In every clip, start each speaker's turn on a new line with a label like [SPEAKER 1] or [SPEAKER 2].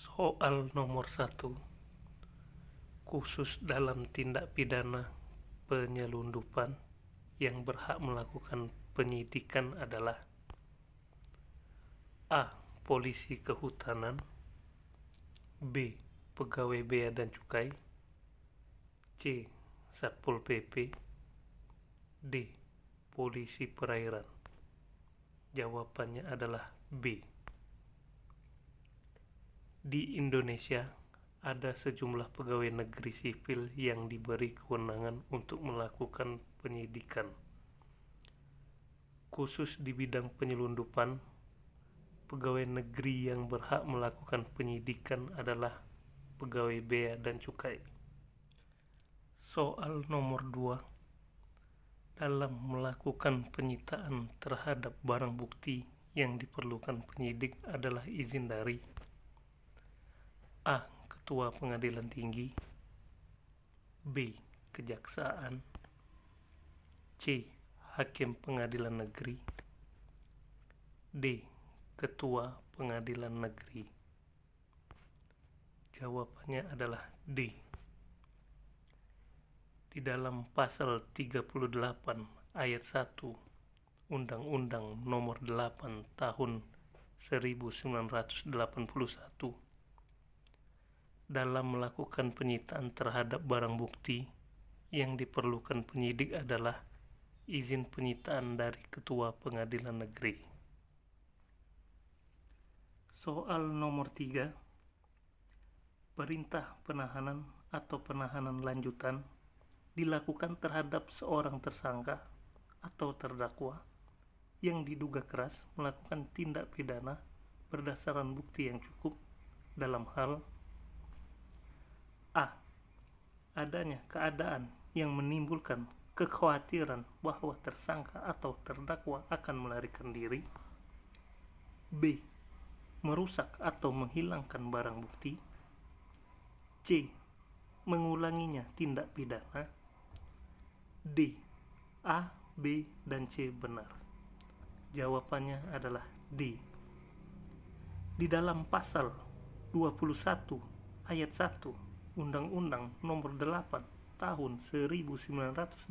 [SPEAKER 1] Soal nomor 1, khusus dalam tindak pidana penyelundupan yang berhak melakukan penyidikan adalah A. Polisi Kehutanan, B. Pegawai Bea dan Cukai, C. Satpol PP, D. Polisi Perairan. Jawabannya adalah B. Di Indonesia, ada sejumlah pegawai negeri sipil yang diberi kewenangan untuk melakukan penyidikan. Khusus di bidang penyelundupan, pegawai negeri yang berhak melakukan penyidikan adalah pegawai Bea dan Cukai. Soal nomor 2, dalam melakukan penyitaan terhadap barang bukti yang diperlukan penyidik adalah izin dari A. Ketua Pengadilan Tinggi, B. Kejaksaan, C. Hakim Pengadilan Negeri, D. Ketua Pengadilan Negeri. Jawabannya adalah D. Di dalam pasal 38 ayat 1 Undang-Undang Nomor 8 Tahun 1981, dalam melakukan penyitaan terhadap barang bukti yang diperlukan penyidik adalah izin penyitaan dari Ketua Pengadilan Negeri. Soal nomor 3, perintah penahanan atau penahanan lanjutan dilakukan terhadap seorang tersangka atau terdakwa yang diduga keras melakukan tindak pidana berdasarkan bukti yang cukup dalam hal A. Adanya keadaan yang menimbulkan kekhawatiran bahwa tersangka atau terdakwa akan melarikan diri, B. Merusak atau menghilangkan barang bukti, C. Mengulanginya tindak pidana, D. A, B, dan C benar. Jawabannya adalah D. Di dalam pasal 21 ayat 1 Undang-Undang Nomor 8 Tahun 1981,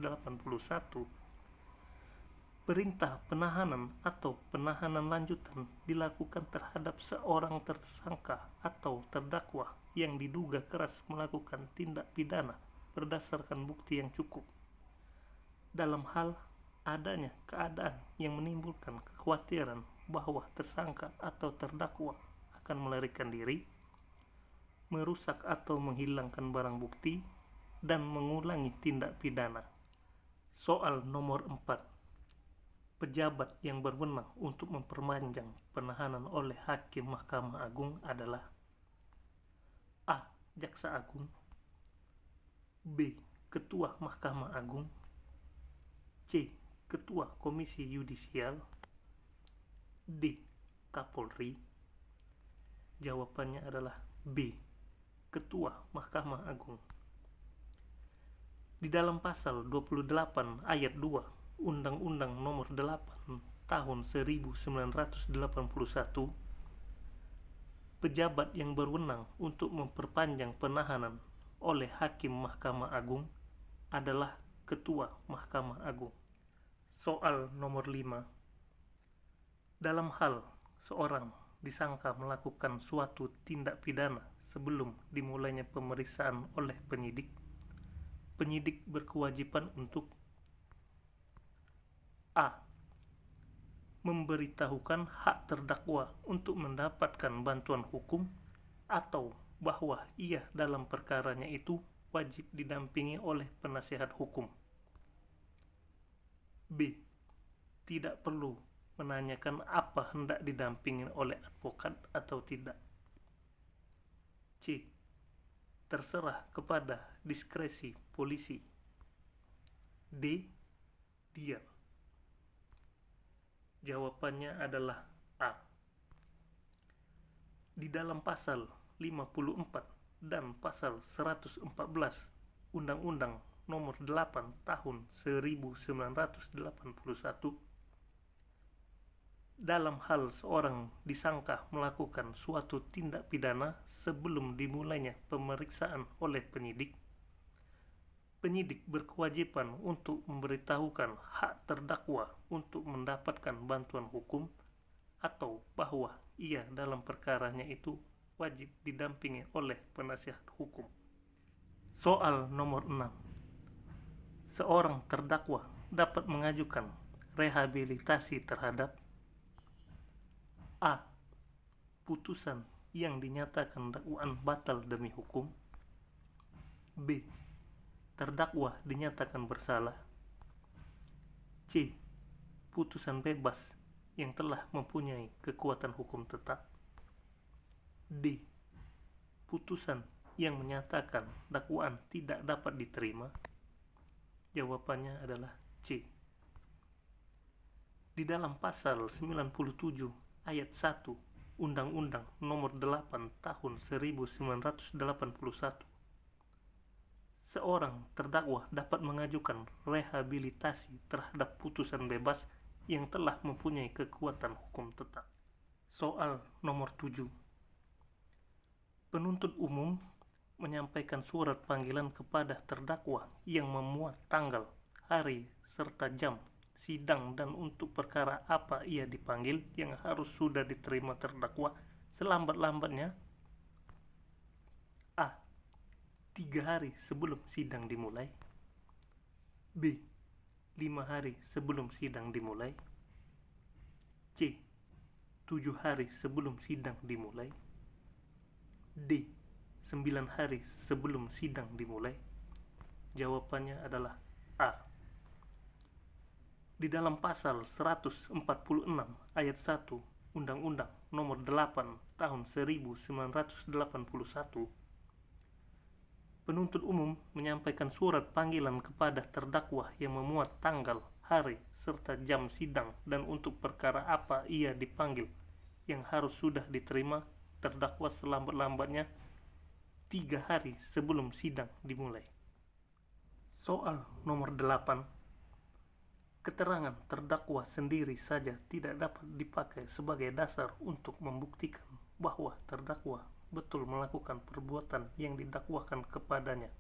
[SPEAKER 1] perintah penahanan atau penahanan lanjutan dilakukan terhadap seorang tersangka atau terdakwa yang diduga keras melakukan tindak pidana berdasarkan bukti yang cukup dalam hal adanya keadaan yang menimbulkan kekhawatiran bahwa tersangka atau terdakwa akan melarikan diri, merusak atau menghilangkan barang bukti, dan mengulangi tindak pidana. Soal nomor 4, pejabat yang berwenang untuk memperpanjang penahanan oleh Hakim Mahkamah Agung adalah A. Jaksa Agung, B. Ketua Mahkamah Agung, C. Ketua Komisi Yudisial, D. Kapolri. Jawabannya adalah B. Ketua Mahkamah Agung. Di dalam pasal 28 ayat 2 Undang-Undang Nomor 8 Tahun 1981, pejabat yang berwenang untuk memperpanjang penahanan oleh Hakim Mahkamah Agung adalah Ketua Mahkamah Agung. Soal nomor 5, dalam hal seorang disangka melakukan suatu tindak pidana sebelum dimulainya pemeriksaan oleh penyidik, penyidik berkewajiban untuk A. Memberitahukan hak terdakwa untuk mendapatkan bantuan hukum atau bahwa ia dalam perkaranya itu wajib didampingi oleh penasihat hukum. B. Tidak perlu menanyakan apa hendak didampingi oleh advokat atau tidak. C. Terserah kepada diskresi polisi. D. Diam. Jawabannya adalah A. Di dalam pasal 54 dan pasal 114 Undang-Undang Nomor 8 Tahun 1981, dalam hal seorang disangka melakukan suatu tindak pidana sebelum dimulainya pemeriksaan oleh penyidik, penyidik berkewajiban untuk memberitahukan hak terdakwa untuk mendapatkan bantuan hukum atau bahwa ia dalam perkaranya itu wajib didampingi oleh penasihat hukum. Soal nomor 6. Seorang terdakwa dapat mengajukan rehabilitasi terhadap A. Putusan yang dinyatakan dakwaan batal demi hukum. B. Terdakwa dinyatakan bersalah. C. Putusan bebas yang telah mempunyai kekuatan hukum tetap. D. Putusan yang menyatakan dakwaan tidak dapat diterima. Jawabannya adalah C. Di dalam pasal 97 ayat 1 Undang-Undang Nomor 8 Tahun 1981, seorang terdakwa dapat mengajukan rehabilitasi terhadap putusan bebas yang telah mempunyai kekuatan hukum tetap. Soal nomor 7. Penuntut umum menyampaikan surat panggilan kepada terdakwa yang memuat tanggal, hari, serta jam sidang dan untuk perkara apa ia dipanggil yang harus sudah diterima terdakwa selambat-lambatnya. A. 3 hari sebelum sidang dimulai. B. 5 hari sebelum sidang dimulai. C. 7 hari sebelum sidang dimulai. D. 9 hari sebelum sidang dimulai. Jawabannya adalah A. Di dalam pasal 146 ayat 1 Undang-Undang Nomor 8 Tahun 1981, penuntut umum menyampaikan surat panggilan kepada terdakwa yang memuat tanggal, hari, serta jam sidang dan untuk perkara apa ia dipanggil yang harus sudah diterima terdakwa selambat-lambatnya 3 hari sebelum sidang dimulai. Soal nomor 8. Keterangan terdakwa sendiri saja tidak dapat dipakai sebagai dasar untuk membuktikan bahwa terdakwa betul melakukan perbuatan yang didakwakan kepadanya.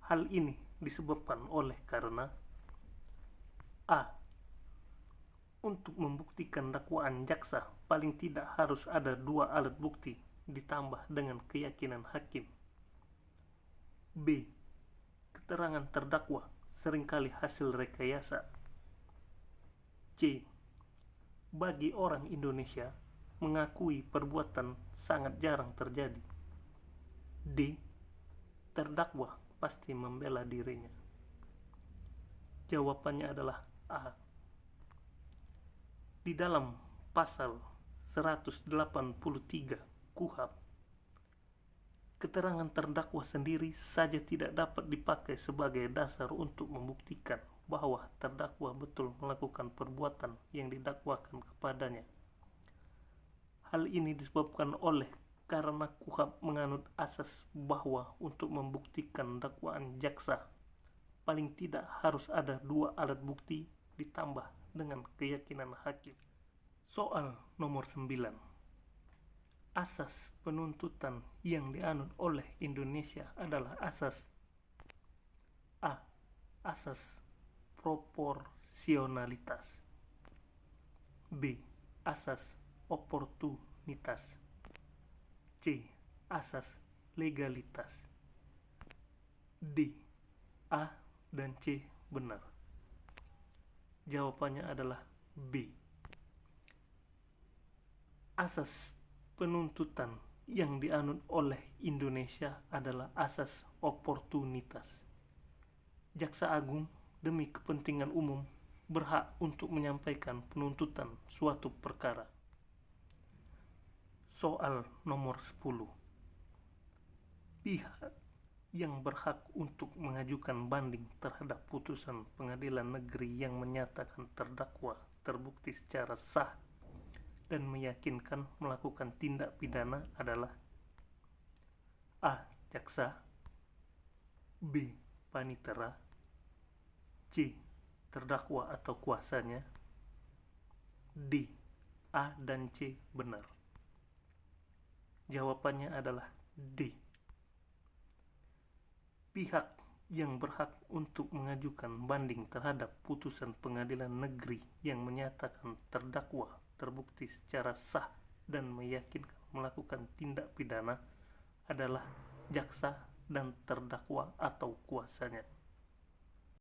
[SPEAKER 1] Hal ini disebabkan oleh karena A. Untuk membuktikan dakwaan jaksa paling tidak harus ada 2 alat bukti ditambah dengan keyakinan hakim. B. Keterangan terdakwa seringkali hasil rekayasa. C. Bagi orang Indonesia, mengakui perbuatan sangat jarang terjadi. D. Terdakwa pasti membela dirinya. Jawabannya adalah A. Di dalam pasal 183 KUHP, keterangan terdakwa sendiri saja tidak dapat dipakai sebagai dasar untuk membuktikan bahwa terdakwa betul melakukan perbuatan yang didakwakan kepadanya. Hal ini disebabkan oleh karena KUHP menganut asas bahwa untuk membuktikan dakwaan jaksa paling tidak harus ada 2 alat bukti ditambah dengan keyakinan hakim. Soal nomor 9. Asas penuntutan yang dianut oleh Indonesia adalah asas A. Asas proporsionalitas. B. Asas oportunitas. C. Asas legalitas. D. A dan C benar. Jawabannya adalah B. Asas penuntutan yang dianut oleh Indonesia adalah asas oportunitas. Jaksa Agung demi kepentingan umum berhak untuk menyampaikan penuntutan suatu perkara. Soal nomor 10. Pihak yang berhak untuk mengajukan banding terhadap putusan pengadilan negeri yang menyatakan terdakwa terbukti secara sah dan meyakinkan melakukan tindak pidana adalah A. Jaksa. B. Panitera. C. Terdakwa atau kuasanya. D. A dan C benar. Jawabannya adalah D. Pihak yang berhak untuk mengajukan banding terhadap putusan pengadilan negeri yang menyatakan terdakwa terbukti secara sah dan meyakinkan melakukan tindak pidana adalah jaksa dan terdakwa atau kuasanya.